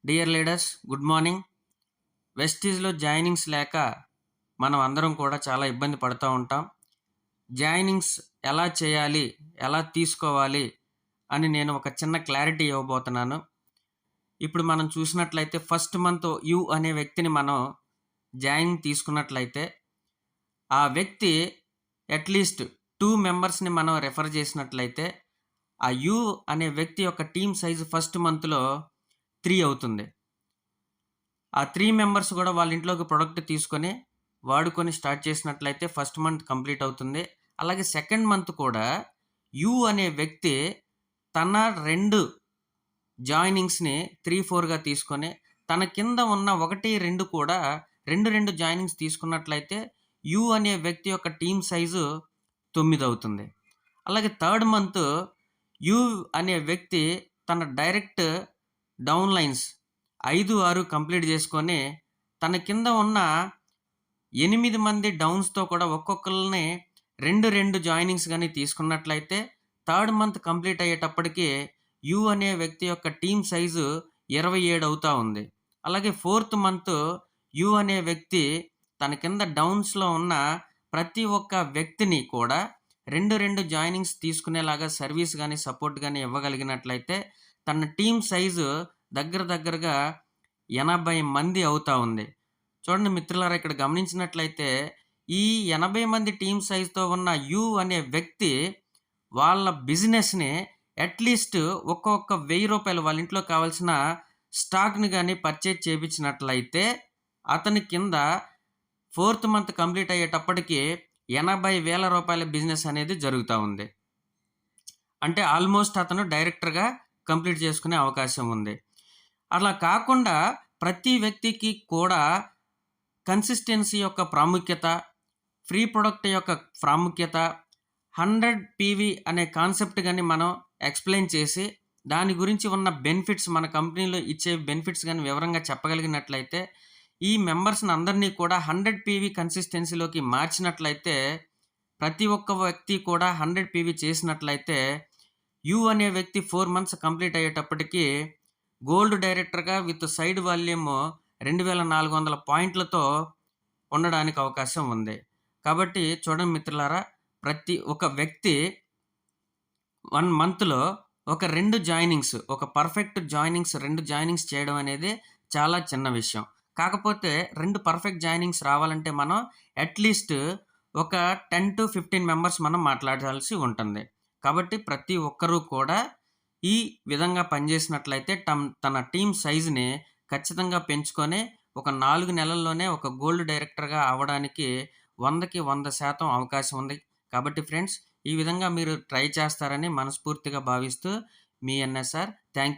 Dear leaders, good morning. వెస్టీజ్‌లో joinings లేక మనం అందరం కూడా చాలా ఇబ్బంది పడుతూ ఉంటాం. జాయినింగ్స్ ఎలా చేయాలి? ఎలా తీసుకోవాలి? అని నేను ఒక చిన్న క్లారిటీ ఇవ్వబోతున్నాను. ఇప్పుడు మనం చూసినట్లయితే ఫస్ట్ మంత్ యు అనే వ్యక్తిని మనం జాయినింగ్ తీసుకున్నట్లయితే, ఆ వ్యక్తి అట్‌లీస్ట్ 2 మెంబర్స్‌ని మనం రిఫర్ చేసినట్లయితే, ఆ యు అనే వ్యక్తి యొక్క టీమ్ సైజ్ ఫస్ట్ మంత్‌లో 3 అవుతుంది. ఆ 3 మెంబర్స్ కూడా వాళ్ళ ఇంట్లోకి ప్రొడక్ట్ తీసుకొని, వాడుకొని స్టార్ట్ చేసినట్లయితే ఫస్ట్ మంత్ కంప్లీట్ అవుతుంది. అలాగే సెకండ్ మంత్ కూడా యు అనే వ్యక్తి తన 2 జాయినింగ్స్‌ని 3, 4గా తీసుకొని, తన కింద ఉన్న 1, 2 కూడా 2 జాయినింగ్స్ తీసుకున్నట్లయితే యు అనే వ్యక్తి యొక్క టీమ్ సైజు 9 అవుతుంది. అలాగే థర్డ్ మంత్ యు అనే వ్యక్తి తన డైరెక్ట్ డౌన్ లైన్స్ 5, 6 కంప్లీట్ చేసుకొని, తన కింద ఉన్న 8 మంది డౌన్స్‌తో కూడా ఒక్కొక్కళ్ళని 2 జాయినింగ్స్ గాని తీసుకున్నట్లయితే, థర్డ్ మంత్ కంప్లీట్ అయ్యేటప్పటికి యు అనే వ్యక్తి యొక్క టీమ్ సైజు 27 అవుతా ఉంది. అలాగే ఫోర్త్ మంత్ యు అనే వ్యక్తి తన కింద డౌన్స్‌లో ఉన్న ప్రతి ఒక్క వ్యక్తిని కూడా 2 జాయినింగ్స్ తీసుకునేలాగా సర్వీస్ గాని, సపోర్ట్ గాని ఇవ్వగలిగినట్లయితే, తన టీమ్ సైజు దగ్గరగా 80 మంది అవుతా ఉంది. చూడండి మిత్రులారా, ఇక్కడ గమనించినట్లయితే ఈ 80 మంది టీమ్ సైజ్‌తో ఉన్న యు అనే వ్యక్తి వాళ్ళ బిజినెస్‌ని అట్‌లీస్ట్ ఒక్కొక్క రూ. 1000 వాళ్ళ ఇంట్లో కావాల్సిన స్టాక్‌ని గాని పర్చేజ్ చేపించినట్లయితే, అతని కింద ఫోర్త్ మంత్ కంప్లీట్ అయ్యేటప్పటికి రూ. 80,000 బిజినెస్ అనేది జరుగుతా ఉంది. అంటే ఆల్మోస్ట్ అతను డైరెక్టర్‌గా కంప్లీట్ చేసుకునే అవకాశం ఉంది. అలా కాకుండా ప్రతి వ్యక్తికి కూడా కన్సిస్టెన్సీ యొక్క ప్రాముఖ్యత, ఫ్రీ ప్రొడక్ట్ యొక్క ప్రాముఖ్యత, 100 పీవీ అనే కాన్సెప్ట్ గాని మనం ఎక్స్‌ప్లెయిన్ చేసి, దాని గురించి ఉన్న బెనిఫిట్స్, మన కంపెనీలో ఇచ్చే బెనిఫిట్స్ గాని వివరంగా చెప్పగలిగినట్లయితే, ఈ మెంబర్స్‌ని అందరినీ కూడా 100 పీవీ కన్సిస్టెన్సీలోకి మార్చినట్లయితే, ప్రతి ఒక్క వ్యక్తి కూడా 100 పీవీ చేసినట్లయితే, యు అనే వ్యక్తి 4 మంత్స్ కంప్లీట్ అయ్యేటప్పటికి గోల్డ్ డైరెక్టర్‌గా విత్ సైడ్ వాల్యూమ్ 2400 పాయింట్లతో ఉండడానికి అవకాశం ఉంది. కాబట్టి చూడండి మిత్రులారా, ప్రతి ఒక వ్యక్తి 1 మంత్‌లో ఒక 2 జాయినింగ్స్, ఒక పర్ఫెక్ట్ జాయినింగ్స్ 2 జాయినింగ్స్ చేయడం అనేది చాలా చిన్న విషయం. కాకపోతే 2 పర్ఫెక్ట్ జాయినింగ్స్ రావాలంటే మనం అట్‌లీస్ట్ ఒక 10-15 మెంబర్స్ మనం మాట్లాడాల్సి ఉంటుంది. కాబట్టి ప్రతి ఒక్కరు కూడా ఈ విధంగా పనిచేసినట్లయితే తన టీమ్ సైజ్‌ని ఖచ్చితంగా పెంచుకొని, ఒక 4 నెలల్లోనే ఒక గోల్డ్ డైరెక్టర్‌గా అవ్వడానికి 100కి 100% అవకాశం ఉంది. కాబట్టి ఫ్రెండ్స్, ఈ విధంగా మీరు ట్రై చేస్తారని మనస్ఫూర్తిగా భావిస్తూ మీ ఎన్ఎస్ఆర్. థాంక్